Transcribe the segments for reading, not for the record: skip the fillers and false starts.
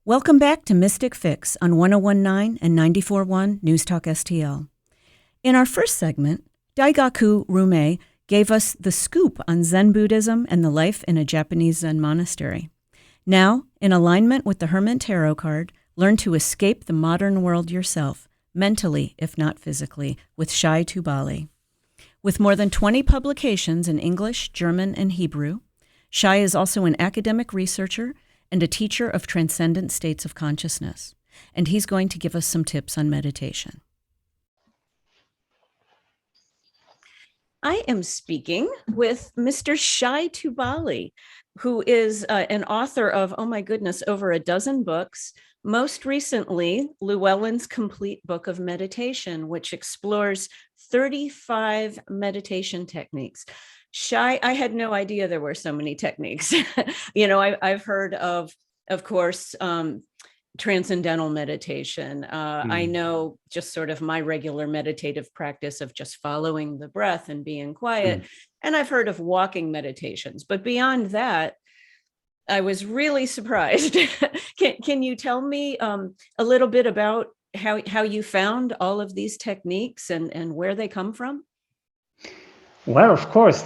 Welcome back to Mystic Fix on 1019 and 94.1 NewsTalkSTL. In our first segment, Daigaku Rume gave us the scoop on Zen Buddhism and the life in a Japanese Zen monastery. Now, in alignment with the Hermit Tarot card, learn to escape the modern world yourself, mentally if not physically, with Shai Tubali. With more than 20 publications in English, German, and Hebrew, Shai is also an academic researcher and a teacher of transcendent states of consciousness. And he's going to give us some tips on meditation. I am speaking with Mr. Shai Tubali, who is an author of, oh my goodness, over a dozen books. Most recently, Llewellyn's Complete Book of Meditation, which explores 35 meditation techniques. Shai, I had no idea there were so many techniques. I've heard of course, transcendental meditation. I know just sort of my regular meditative practice of just following the breath and being quiet. And I've heard of walking meditations, but beyond that, I was really surprised. Can you tell me a little bit about how you found all of these techniques and where they come from? Well, of course,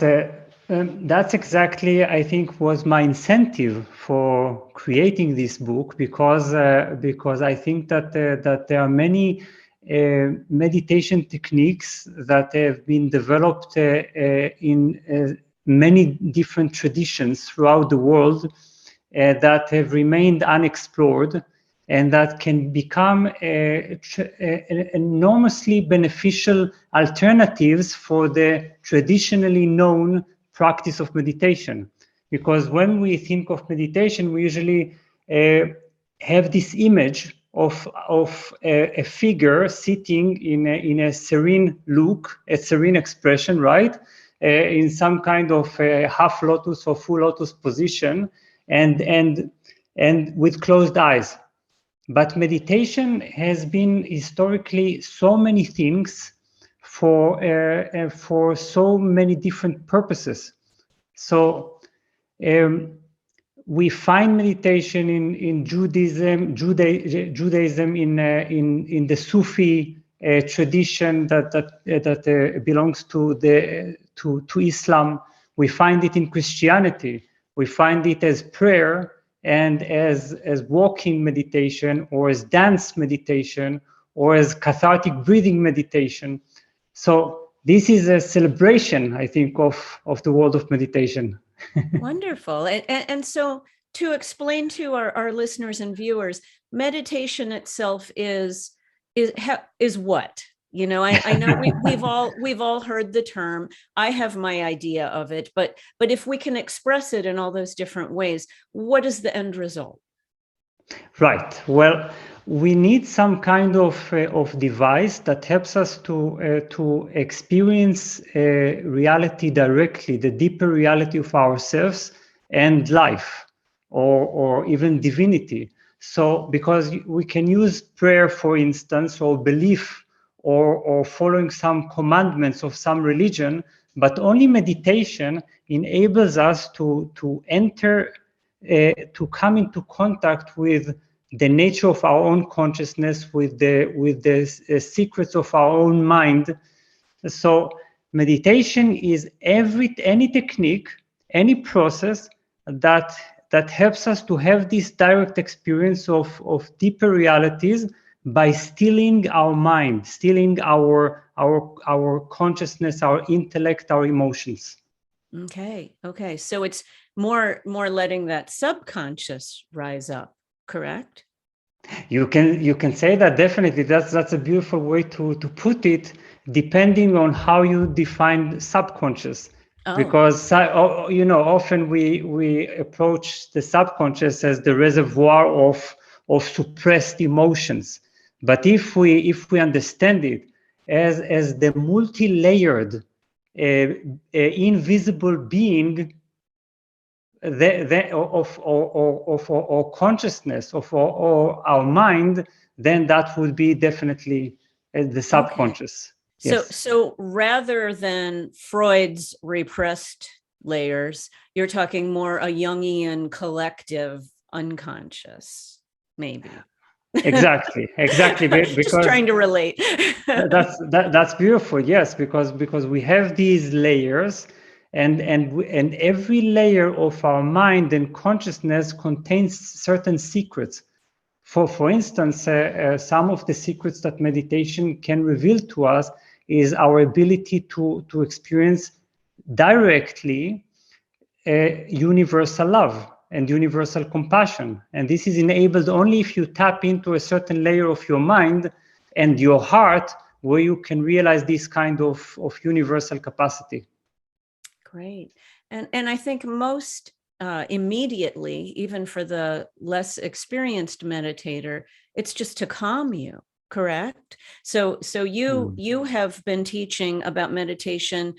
that's exactly, I think, was my incentive for creating this book, because I think that there are many meditation techniques that have been developed in many different traditions throughout the world that have remained unexplored, and that can become enormously beneficial alternatives for the traditionally known practice of meditation. Because when we think of meditation, we usually have this image of a figure sitting in a serene look, a serene expression, right? In some kind of half lotus or full lotus position, and with closed eyes. But meditation has been historically so many things for so many different purposes. So we find meditation in Judaism in the Sufi tradition that belongs to Islam. We find it in Christianity. We find it as prayer and as walking meditation, or as dance meditation, or as cathartic breathing meditation. So this is a celebration, I think, of the world of meditation. Wonderful. And so to explain to our listeners and viewers, meditation itself is what? You know, I know we've all heard the term. I have my idea of it, but if we can express it in all those different ways, what is the end result? Right. Well, we need some kind of device that helps us to experience reality directly, the deeper reality of ourselves and life, or even divinity. So, because we can use prayer, for instance, or belief, or following some commandments of some religion, but only meditation enables us to enter, to come into contact with the nature of our own consciousness, with the secrets of our own mind. So meditation is any technique, any process that helps us to have this direct experience of deeper realities by stilling our mind, stilling our consciousness, our intellect, our emotions. Okay. So it's more letting that subconscious rise up, correct? You can say that, definitely. That's a beautiful way to put it, depending on how you define subconscious. Oh. Because often we approach the subconscious as the reservoir of suppressed emotions. But if we understand it as the multi-layered invisible being of consciousness of our mind, then that would be definitely the subconscious. Okay. Yes. So rather than Freud's repressed layers, you're talking more a Jungian collective unconscious. maybe. Exactly. Just Because trying to relate. that's beautiful. Yes, because we have these layers, and every layer of our mind and consciousness contains certain secrets. For instance, some of the secrets that meditation can reveal to us is our ability to experience directly universal love and universal compassion. And this is enabled only if you tap into a certain layer of your mind and your heart, where you can realize this kind of universal capacity. Great. And I think most immediately, even for the less experienced meditator, it's just to calm you, correct? So you have been teaching about meditation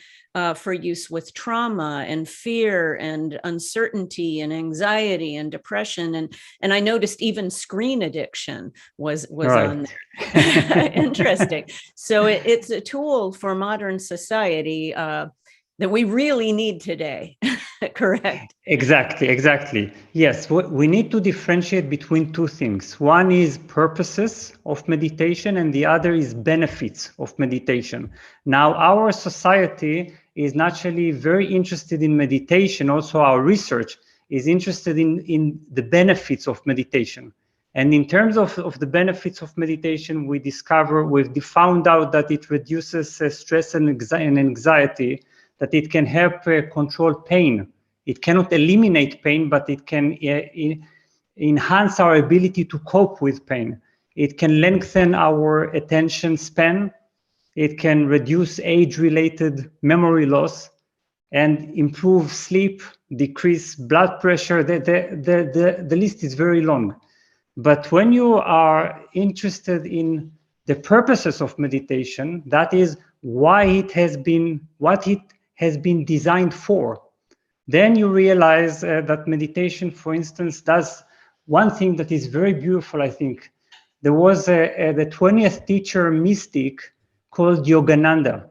for use with trauma and fear and uncertainty and anxiety and depression, and I noticed even screen addiction was Right. on there. Interesting. So it's a tool for modern society that we really need today. Correct. Exactly. Yes, we need to differentiate between two things. One is purposes of meditation, and the other is benefits of meditation. Now, our society is naturally very interested in meditation. Also, our research is interested in the benefits of meditation. And in terms of the benefits of meditation, we've found out that it reduces stress and anxiety, that it can help control pain. It cannot eliminate pain, but it can enhance our ability to cope with pain. It can lengthen our attention span. It can reduce age-related memory loss and improve sleep, decrease blood pressure. The list is very long. But when you are interested in the purposes of meditation, that is what it has been designed for, then you realize that meditation, for instance, does one thing that is very beautiful, I think. There was the 20th teacher mystic called Yogananda.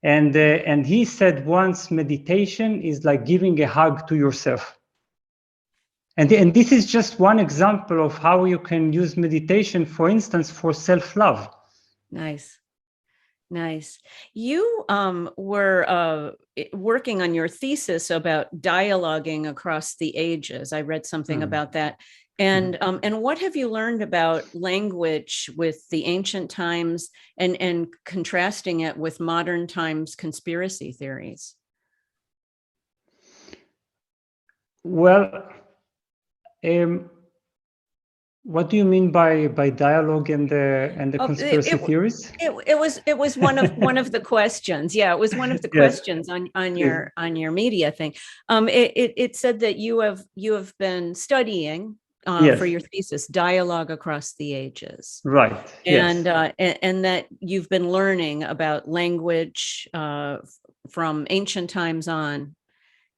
And he said once, meditation is like giving a hug to yourself. And this is just one example of how you can use meditation, for instance, for self-love. Nice. You were working on your thesis about dialoguing across the ages. I read something about that. And what have you learned about language with the ancient times and contrasting it with modern times conspiracy theories? Well, what do you mean by dialogue and the conspiracy theories? It was one of the questions. Yeah, it was one of the questions on your media thing. It said that you have been studying for your thesis dialogue across the ages. Right. And that you've been learning about language from ancient times on,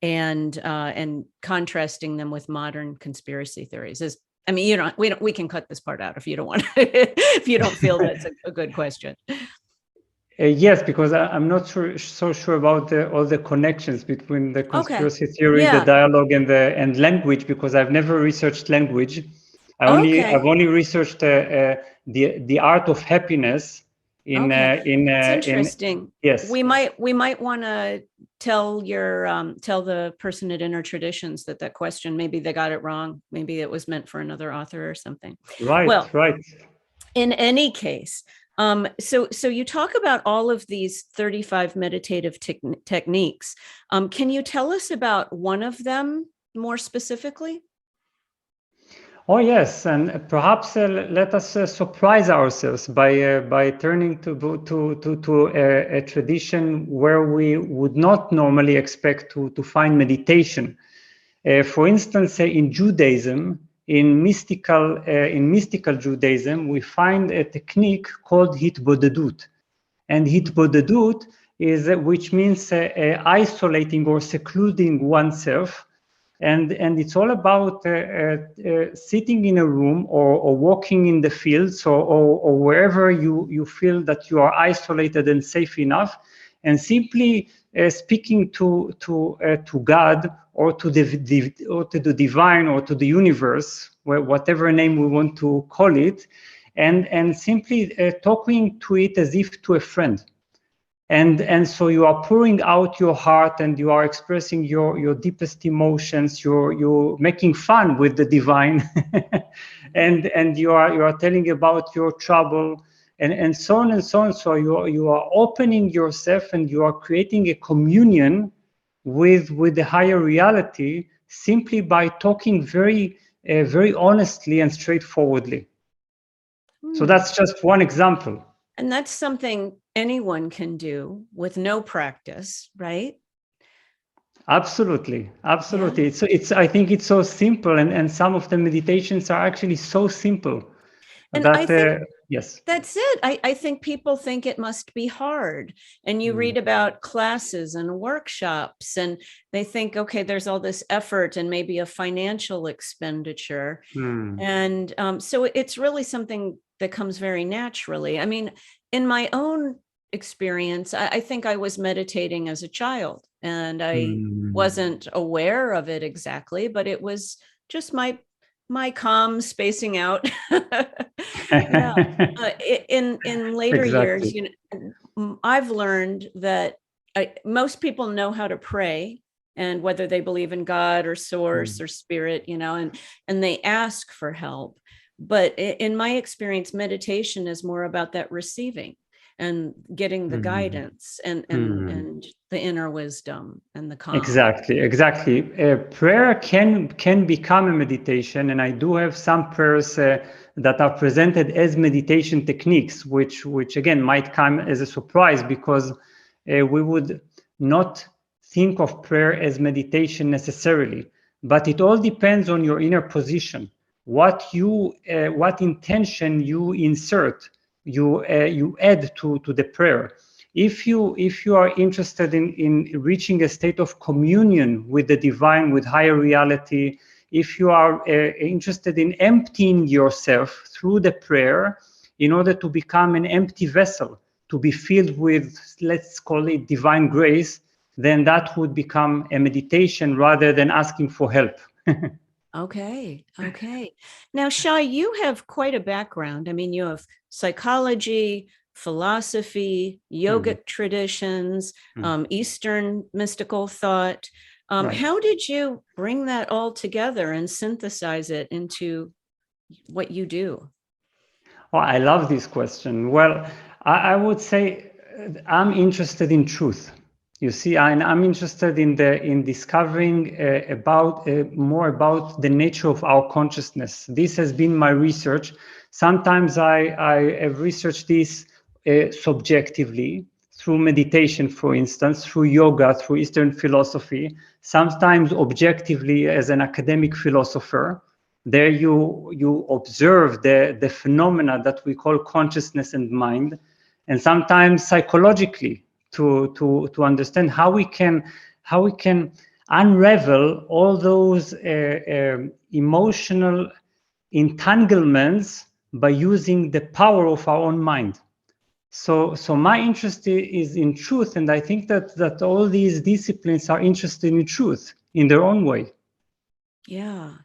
and contrasting them with modern conspiracy theories. I mean, we can cut this part out if you don't want if you don't feel that's a good question. Yes, because I'm not so sure about all the connections between the conspiracy theory, the dialogue, and language, because I've never researched language. I've only researched the art of happiness. It's interesting. Yes, we might want to tell the person at Inner Traditions that question, maybe they got it wrong. Maybe it was meant for another author or something. Right. In any case, so you talk about all of these 35 meditative techniques. Can you tell us about one of them more specifically? Oh yes, and perhaps let us surprise ourselves by turning to a tradition where we would not normally expect to find meditation. For instance, in Judaism, in mystical Judaism, we find a technique called hitbodedut, and hitbodedut is which means isolating or secluding oneself. And it's all about sitting in a room or walking in the fields or wherever you feel that you are isolated and safe enough, and simply speaking to God or to the divine or to the universe, whatever name we want to call it, and simply talking to it as if to a friend. And so you are pouring out your heart, and you are expressing your deepest emotions. You're making fun with the divine, and you are telling about your trouble, and so on and so on. So you are opening yourself, and you are creating a communion with the higher reality, simply by talking very honestly and straightforwardly. So that's just one example. And that's something anyone can do with no practice, right? Absolutely. Yeah. It's I think it's so simple, and some of the meditations are actually so simple And I that think yes. that's it. I think people think it must be hard. And you read about classes and workshops, and they think, okay, there's all this effort and maybe a financial expenditure. And so it's really something that comes very naturally. I mean, in my own experience, I think I was meditating as a child, and I wasn't aware of it exactly, but it was just my calm spacing out. Yeah. In later years, Exactly. I've learned that most people know how to pray, and whether they believe in God or source or spirit, and they ask for help. But in my experience, meditation is more about that receiving and getting the guidance and the inner wisdom and the calm. Exactly. Prayer can become a meditation, and I do have some prayers that are presented as meditation techniques, which again might come as a surprise, because we would not think of prayer as meditation necessarily. But it all depends on your inner position, what intention you insert, you add to the prayer. If you are interested in reaching a state of communion with the divine, with higher reality, if you are interested in emptying yourself through the prayer in order to become an empty vessel, to be filled with, let's call it, divine grace, then that would become a meditation rather than asking for help. Okay. Now, Shai, you have quite a background. I mean, you have psychology, philosophy, yogic traditions, Eastern mystical thought. Right. How did you bring that all together and synthesize it into what you do? Oh, I love this question. Well, I would say I'm interested in truth. You see, I'm interested in discovering more about the nature of our consciousness. This has been my research. Sometimes I have researched this subjectively through meditation, for instance, through yoga, through Eastern philosophy. Sometimes objectively as an academic philosopher. There you observe the phenomena that we call consciousness and mind, and sometimes psychologically to understand how we can unravel all those emotional entanglements by using the power of our own mind. So my interest is in truth, and I think that all these disciplines are interested in truth in their own way. Yeah.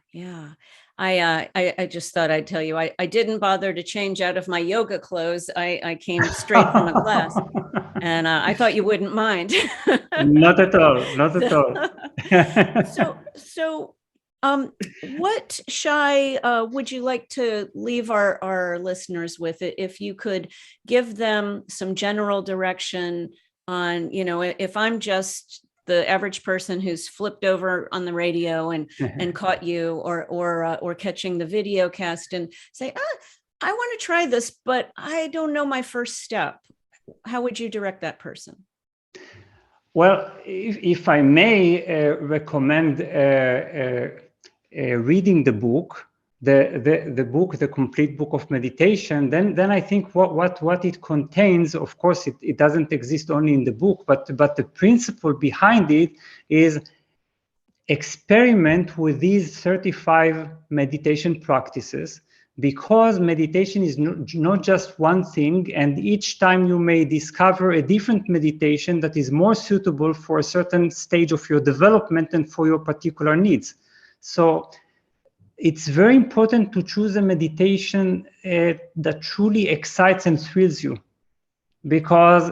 I just thought I'd tell you, I didn't bother to change out of my yoga clothes. I came straight from a class, and I thought you wouldn't mind. Not at all. Not at all. So, what, Shai, would you like to leave our listeners with? If you could give them some general direction on, if I'm just the average person who's flipped over on the radio and caught you, or catching the video cast and say, I want to try this, but I don't know my first step. How would you direct that person? Well, if I may recommend reading the book, the book, the complete book of meditation, then I think what it contains, of course, it doesn't exist only in the book, but the principle behind it is experiment with these 35 meditation practices, because meditation is not just one thing, and each time you may discover a different meditation that is more suitable for a certain stage of your development and for your particular needs. So it's very important to choose a meditation that truly excites and thrills you, because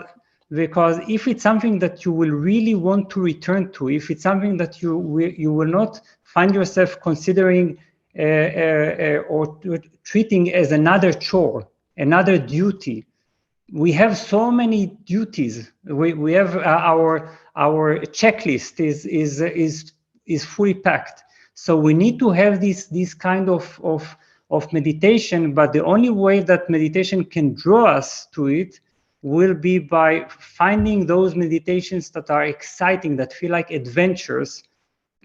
if it's something that you will really want to return to, if it's something that you will not find yourself considering or treating as another chore, another duty. We have so many duties. We have our checklist is fully packed. So we need to have this kind of meditation. But the only way that meditation can draw us to it will be by finding those meditations that are exciting, that feel like adventures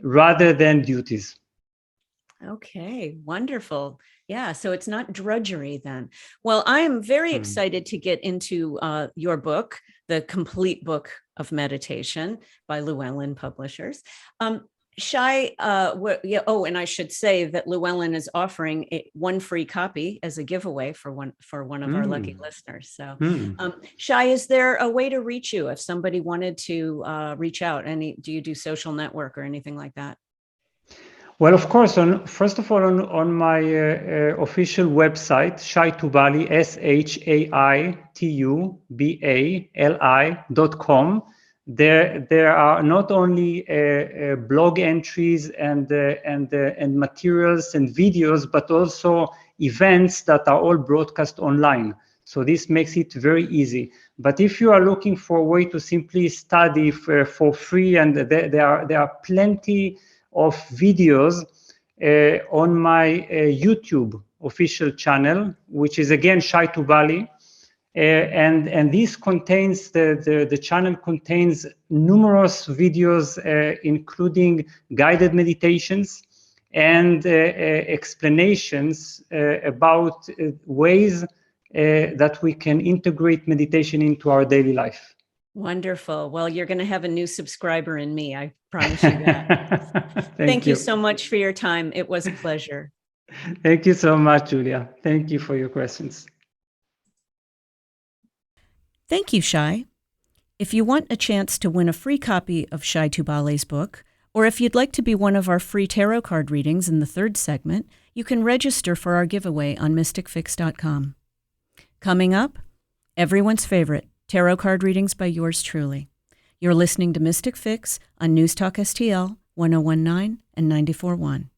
rather than duties. Okay, wonderful. Yeah, so it's not drudgery then. Well, I am very excited to get into your book, The Complete Book of Meditation by Llewellyn Publishers. Shai, and I should say that Llewellyn is offering one free copy as a giveaway for one of our lucky listeners. So, Shai, is there a way to reach you if somebody wanted to reach out? Do you do social network or anything like that? Well, of course, first of all, on my official website, Shai Tubali, Shaitubali.com, there are not only blog entries and materials and videos, but also events that are all broadcast online. So this makes it very easy. But if you are looking for a way to simply study for free, and there are plenty of videos on my YouTube official channel, which is again Shai Tubali, and this contains the channel contains numerous videos, including guided meditations and explanations about ways that we can integrate meditation into our daily life. Wonderful. Well, you're going to have a new subscriber in me. I promise you that. Thank you so much for your time. It was a pleasure. Thank you so much, Julia. Thank you for your questions. Thank you, Shai. If you want a chance to win a free copy of Shai Tubali's book, or if you'd like to be one of our free tarot card readings in the third segment, you can register for our giveaway on MysticFix.com. Coming up, everyone's favorite, tarot card readings by yours truly. You're listening to Mystic Fix on News Talk STL 1019 and 94.1.